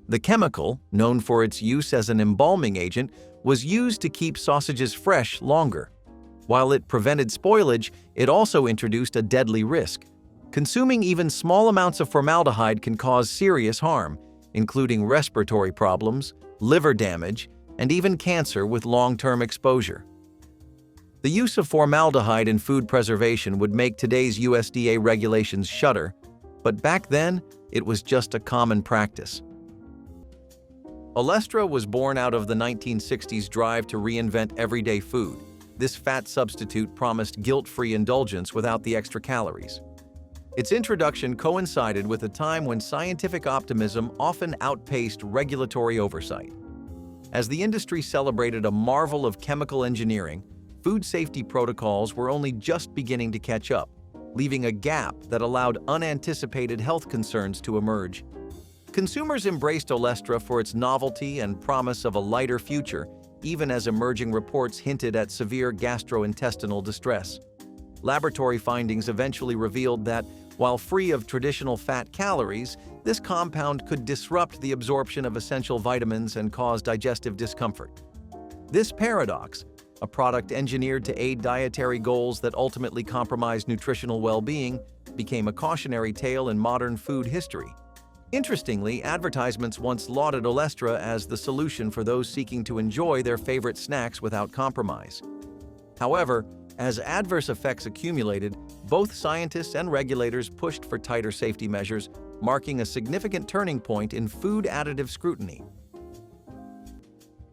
A: The chemical, known for its use as an embalming agent, was used to keep sausages fresh longer. While it prevented spoilage, it also introduced a deadly risk. Consuming even small amounts of formaldehyde can cause serious harm, including respiratory problems, liver damage, and even cancer with long-term exposure. The use of formaldehyde in food preservation would make today's USDA regulations shudder, but back then, it was just a common practice. Ostra was born out of the 1960s drive to reinvent everyday food. This fat substitute promised guilt-free indulgence without the extra calories. Its introduction coincided with a time when scientific optimism often outpaced regulatory oversight. As the industry celebrated a marvel of chemical engineering, food safety protocols were only just beginning to catch up, leaving a gap that allowed unanticipated health concerns to emerge. Consumers embraced Ostra for its novelty and promise of a lighter future, even as emerging reports hinted at severe gastrointestinal distress. Laboratory findings eventually revealed that, while free of traditional fat calories, this compound could disrupt the absorption of essential vitamins and cause digestive discomfort. This paradox, a product engineered to aid dietary goals that ultimately compromised nutritional well-being, became a cautionary tale in modern food history. Interestingly, advertisements once lauded Ostra as the solution for those seeking to enjoy their favorite snacks without compromise. However, as adverse effects accumulated, both scientists and regulators pushed for tighter safety measures, marking a significant turning point in food additive scrutiny.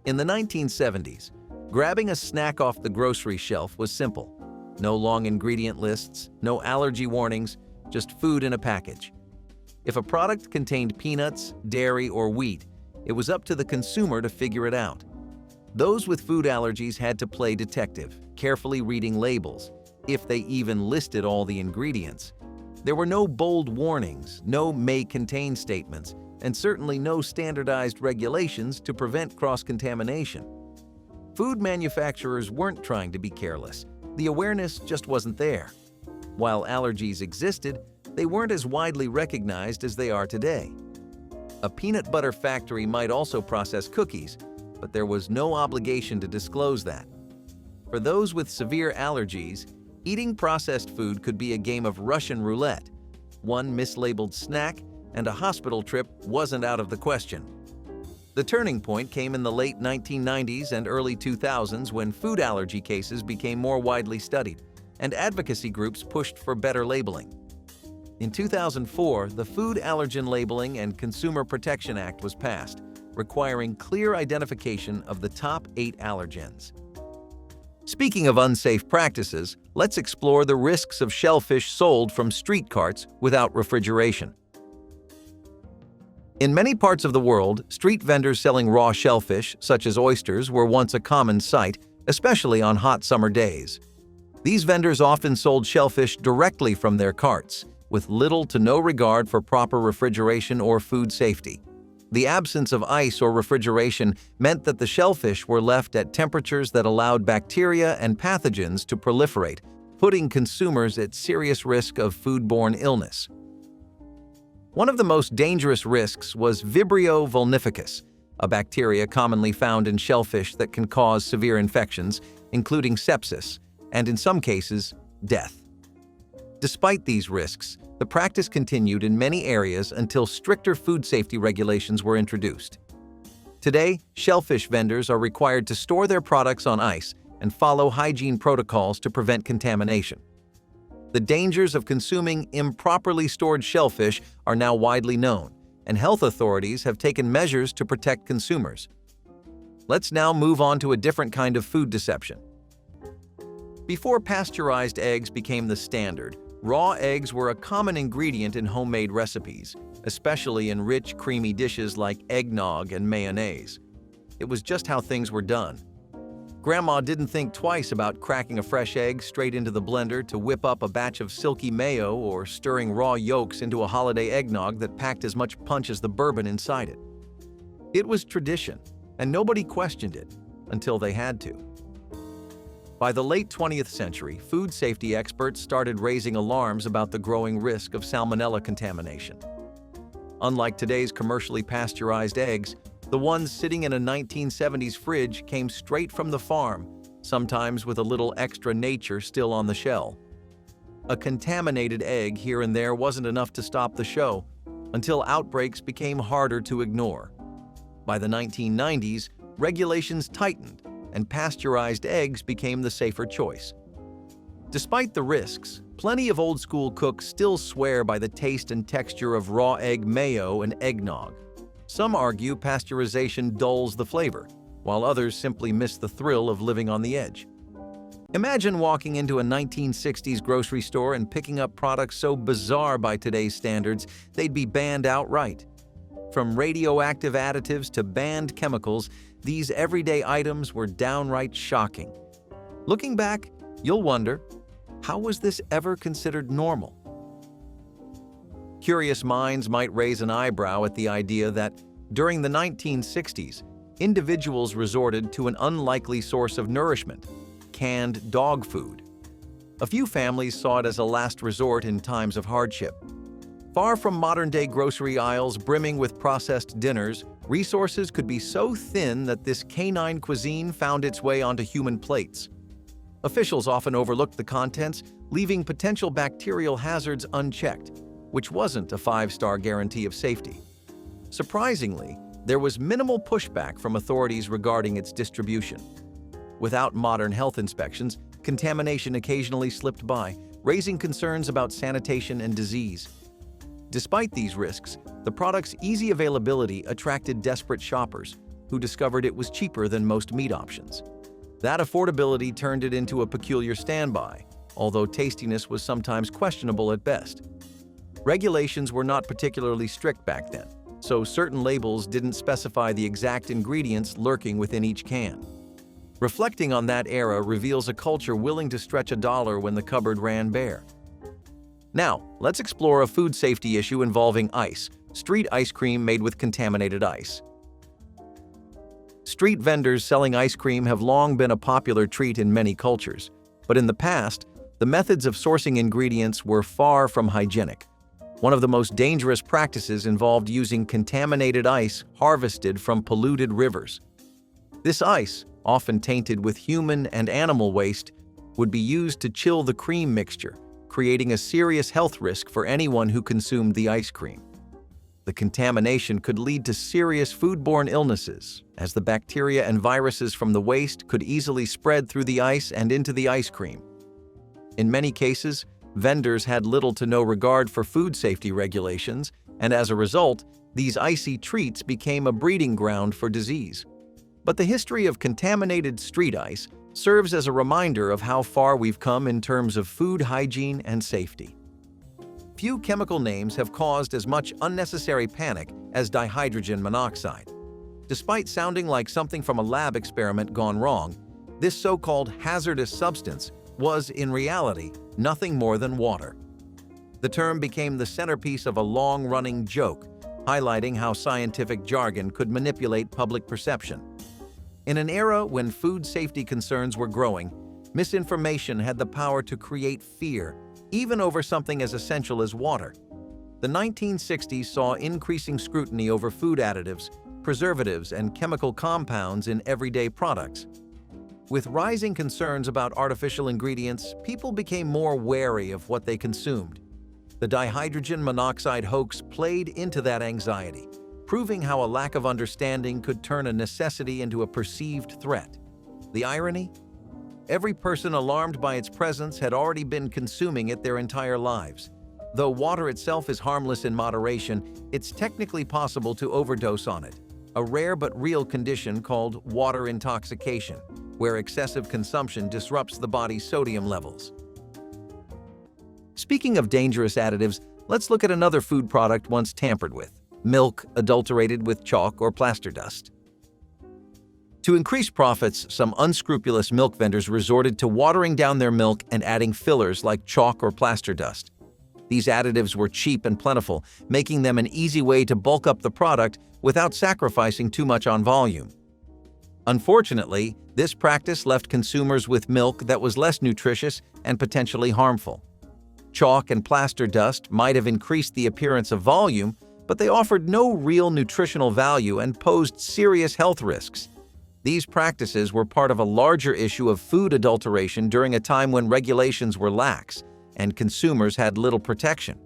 A: In the 1970s, grabbing a snack off the grocery shelf was simple. No long ingredient lists, no allergy warnings, just food in a package. If a product contained peanuts, dairy, or wheat, it was up to the consumer to figure it out. Those with food allergies had to play detective, carefully reading labels, if they even listed all the ingredients. There were no bold warnings, no may contain statements, and certainly no standardized regulations to prevent cross-contamination. Food manufacturers weren't trying to be careless. The awareness just wasn't there. While allergies existed, they weren't as widely recognized as they are today. A peanut butter factory might also process cookies, but there was no obligation to disclose that. For those with severe allergies, eating processed food could be a game of Russian roulette. One mislabeled snack, and a hospital trip wasn't out of the question. The turning point came in the late 1990s and early 2000s when food allergy cases became more widely studied, and advocacy groups pushed for better labeling. In 2004, the Food Allergen Labeling and Consumer Protection Act was passed, requiring clear identification of the top 8 allergens. Speaking of unsafe practices, let's explore the risks of shellfish sold from street carts without refrigeration. In many parts of the world, street vendors selling raw shellfish, such as oysters, were once a common sight, especially on hot summer days. These vendors often sold shellfish directly from their carts, with little to no regard for proper refrigeration or food safety. The absence of ice or refrigeration meant that the shellfish were left at temperatures that allowed bacteria and pathogens to proliferate, putting consumers at serious risk of foodborne illness. One of the most dangerous risks was Vibrio vulnificus, a bacteria commonly found in shellfish that can cause severe infections, including sepsis, and in some cases, death. Despite these risks, the practice continued in many areas until stricter food safety regulations were introduced. Today, shellfish vendors are required to store their products on ice and follow hygiene protocols to prevent contamination. The dangers of consuming improperly stored shellfish are now widely known, and health authorities have taken measures to protect consumers. Let's now move on to a different kind of food deception. Before pasteurized eggs became the standard, raw eggs were a common ingredient in homemade recipes, especially in rich, creamy dishes like eggnog and mayonnaise. It was just how things were done. Grandma didn't think twice about cracking a fresh egg straight into the blender to whip up a batch of silky mayo or stirring raw yolks into a holiday eggnog that packed as much punch as the bourbon inside it. It was tradition, and nobody questioned it until they had to. By the late 20th century, food safety experts started raising alarms about the growing risk of salmonella contamination. Unlike today's commercially pasteurized eggs, the ones sitting in a 1970s fridge came straight from the farm, sometimes with a little extra nature still on the shell. A contaminated egg here and there wasn't enough to stop the show, until outbreaks became harder to ignore. By the 1990s, regulations tightened, and pasteurized eggs became the safer choice. Despite the risks, plenty of old-school cooks still swear by the taste and texture of raw egg mayo and eggnog. Some argue pasteurization dulls the flavor, while others simply miss the thrill of living on the edge. Imagine walking into a 1960s grocery store and picking up products so bizarre by today's standards, they'd be banned outright. From radioactive additives to banned chemicals, these everyday items were downright shocking. Looking back, you'll wonder, how was this ever considered normal? Curious minds might raise an eyebrow at the idea that, during the 1960s, individuals resorted to an unlikely source of nourishment: canned dog food. A few families saw it as a last resort in times of hardship. Far from modern-day grocery aisles brimming with processed dinners, resources could be so thin that this canine cuisine found its way onto human plates. Officials often overlooked the contents, leaving potential bacterial hazards unchecked, which wasn't a five-star guarantee of safety. Surprisingly, there was minimal pushback from authorities regarding its distribution. Without modern health inspections, contamination occasionally slipped by, raising concerns about sanitation and disease. Despite these risks, the product's easy availability attracted desperate shoppers, who discovered it was cheaper than most meat options. That affordability turned it into a peculiar standby, although tastiness was sometimes questionable at best. Regulations were not particularly strict back then, so certain labels didn't specify the exact ingredients lurking within each can. Reflecting on that era reveals a culture willing to stretch a dollar when the cupboard ran bare. Now, let's explore a food safety issue involving ice: street ice cream made with contaminated ice. Street vendors selling ice cream have long been a popular treat in many cultures, but in the past, the methods of sourcing ingredients were far from hygienic. One of the most dangerous practices involved using contaminated ice harvested from polluted rivers. This ice, often tainted with human and animal waste, would be used to chill the cream mixture, creating a serious health risk for anyone who consumed the ice cream. The contamination could lead to serious foodborne illnesses, as the bacteria and viruses from the waste could easily spread through the ice and into the ice cream. In many cases, vendors had little to no regard for food safety regulations, and as a result, these icy treats became a breeding ground for disease. But the history of contaminated street ice serves as a reminder of how far we've come in terms of food hygiene and safety. Few chemical names have caused as much unnecessary panic as dihydrogen monoxide. Despite sounding like something from a lab experiment gone wrong, this so-called hazardous substance was, in reality, nothing more than water. The term became the centerpiece of a long-running joke, highlighting how scientific jargon could manipulate public perception. In an era when food safety concerns were growing, misinformation had the power to create fear, even over something as essential as water. The 1960s saw increasing scrutiny over food additives, preservatives, and chemical compounds in everyday products. With rising concerns about artificial ingredients, people became more wary of what they consumed. The dihydrogen monoxide hoax played into that anxiety, proving how a lack of understanding could turn a necessity into a perceived threat. The irony? Every person alarmed by its presence had already been consuming it their entire lives. Though water itself is harmless in moderation, it's technically possible to overdose on it, a rare but real condition called water intoxication, where excessive consumption disrupts the body's sodium levels. Speaking of dangerous additives, let's look at another food product once tampered with: milk adulterated with chalk or plaster dust. To increase profits, some unscrupulous milk vendors resorted to watering down their milk and adding fillers like chalk or plaster dust. These additives were cheap and plentiful, making them an easy way to bulk up the product without sacrificing too much on volume. Unfortunately, this practice left consumers with milk that was less nutritious and potentially harmful. Chalk and plaster dust might have increased the appearance of volume, but they offered no real nutritional value and posed serious health risks. These practices were part of a larger issue of food adulteration during a time when regulations were lax and consumers had little protection.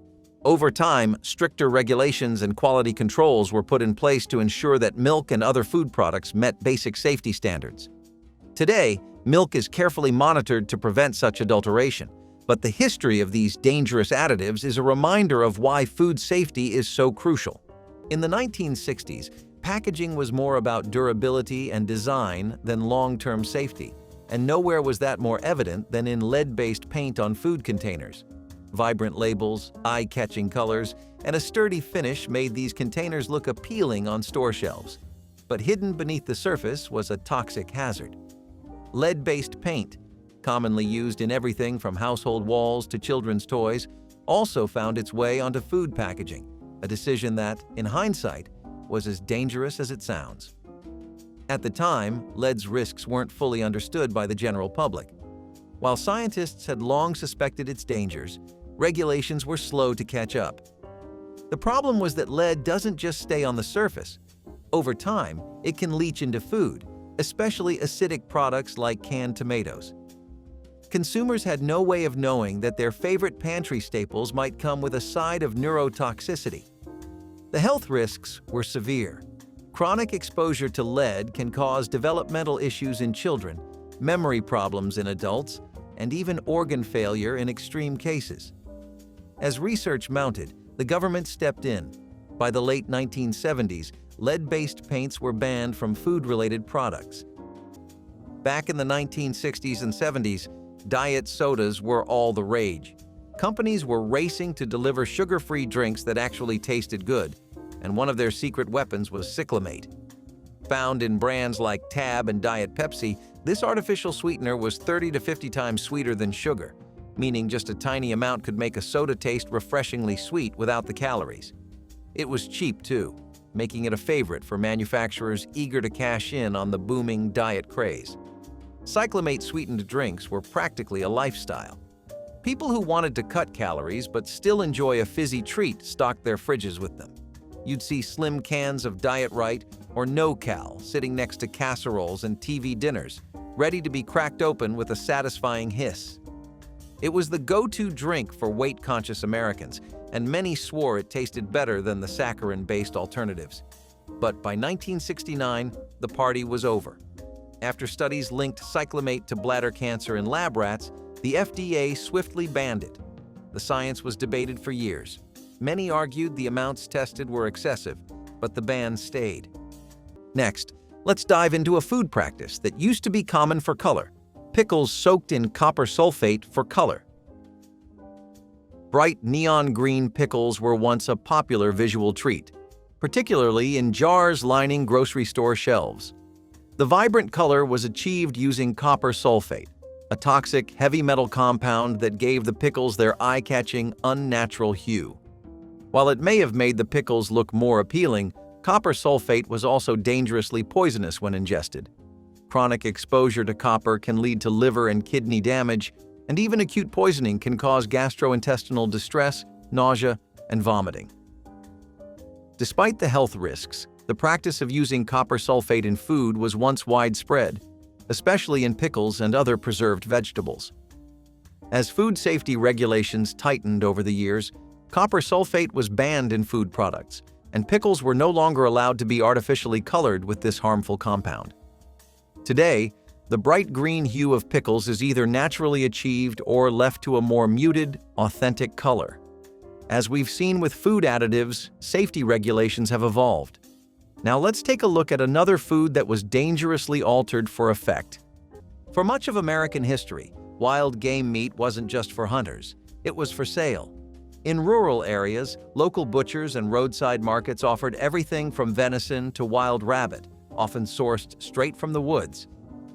A: Over time, stricter regulations and quality controls were put in place to ensure that milk and other food products met basic safety standards. Today, milk is carefully monitored to prevent such adulteration, But the history of these dangerous additives is a reminder of why food safety is so crucial. In the 1960s, packaging was more about durability and design than long-term safety, and nowhere was that more evident than in lead-based paint on food containers. Vibrant labels, eye-catching colors, and a sturdy finish made these containers look appealing on store shelves. But hidden beneath the surface was a toxic hazard. Lead-based paint, commonly used in everything from household walls to children's toys, also found its way onto food packaging, a decision that, in hindsight, was as dangerous as it sounds. At the time, lead's risks weren't fully understood by the general public. While scientists had long suspected its dangers, regulations were slow to catch up. The problem was that lead doesn't just stay on the surface. Over time, it can leach into food, especially acidic products like canned tomatoes. Consumers had no way of knowing that their favorite pantry staples might come with a side of neurotoxicity. The health risks were severe. Chronic exposure to lead can cause developmental issues in children, memory problems in adults, and even organ failure in extreme cases. As research mounted, the government stepped in. By the late 1970s, lead-based paints were banned from food-related products. Back in the 1960s and 70s, diet sodas were all the rage. Companies were racing to deliver sugar-free drinks that actually tasted good, and one of their secret weapons was cyclamate. Found in brands like Tab and Diet Pepsi, this artificial sweetener was 30 to 50 times sweeter than sugar, meaning just a tiny amount could make a soda taste refreshingly sweet without the calories. It was cheap too, making it a favorite for manufacturers eager to cash in on the booming diet craze. Cyclamate-sweetened drinks were practically a lifestyle. People who wanted to cut calories but still enjoy a fizzy treat stocked their fridges with them. You'd see slim cans of Diet Right or No Cal sitting next to casseroles and TV dinners, ready to be cracked open with a satisfying hiss. It was the go-to drink for weight-conscious Americans, and many swore it tasted better than the saccharin-based alternatives. But by 1969, the party was over. After studies linked cyclamate to bladder cancer in lab rats, the FDA swiftly banned it. The science was debated for years. Many argued the amounts tested were excessive, but the ban stayed. Next, let's dive into a food practice that used to be common for color: pickles soaked in copper sulfate for color. Bright neon green pickles were once a popular visual treat, particularly in jars lining grocery store shelves. The vibrant color was achieved using copper sulfate, a toxic heavy metal compound that gave the pickles their eye-catching, unnatural hue. While it may have made the pickles look more appealing, copper sulfate was also dangerously poisonous when ingested. Chronic exposure to copper can lead to liver and kidney damage, and even acute poisoning can cause gastrointestinal distress, nausea, and vomiting. Despite the health risks, the practice of using copper sulfate in food was once widespread, especially in pickles and other preserved vegetables. As food safety regulations tightened over the years, copper sulfate was banned in food products, and pickles were no longer allowed to be artificially colored with this harmful compound. Today, the bright green hue of pickles is either naturally achieved or left to a more muted, authentic color. As we've seen with food additives, safety regulations have evolved. Now let's take a look at another food that was dangerously altered for effect. For much of American history, wild game meat wasn't just for hunters, it was for sale. In rural areas, local butchers and roadside markets offered everything from venison to wild rabbit, often sourced straight from the woods.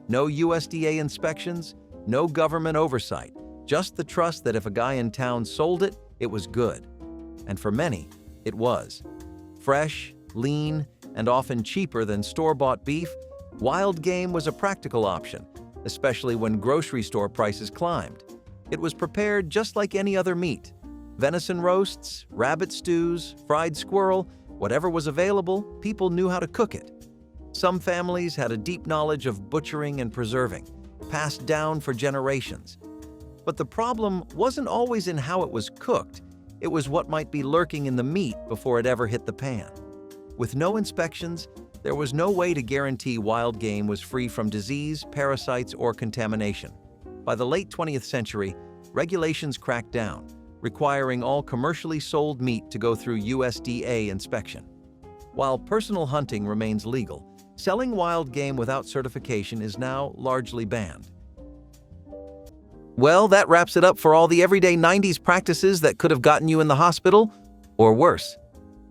A: No USDA inspections, no government oversight, just the trust that if a guy in town sold it, it was good. And for many, it was. Fresh, lean, and often cheaper than store-bought beef, wild game was a practical option, especially when grocery store prices climbed. It was prepared just like any other meat. Venison roasts, rabbit stews, fried squirrel, whatever was available, people knew how to cook it. Some families had a deep knowledge of butchering and preserving, passed down for generations. But the problem wasn't always in how it was cooked, it was what might be lurking in the meat before it ever hit the pan. With no inspections, there was no way to guarantee wild game was free from disease, parasites, or contamination. By the late 20th century, regulations cracked down, requiring all commercially sold meat to go through USDA inspection. While personal hunting remains legal, selling wild game without certification is now largely banned. Well, that wraps it up for all the everyday 90s practices that could have gotten you in the hospital, or worse.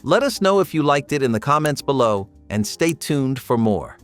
A: Let us know if you liked it in the comments below, and stay tuned for more.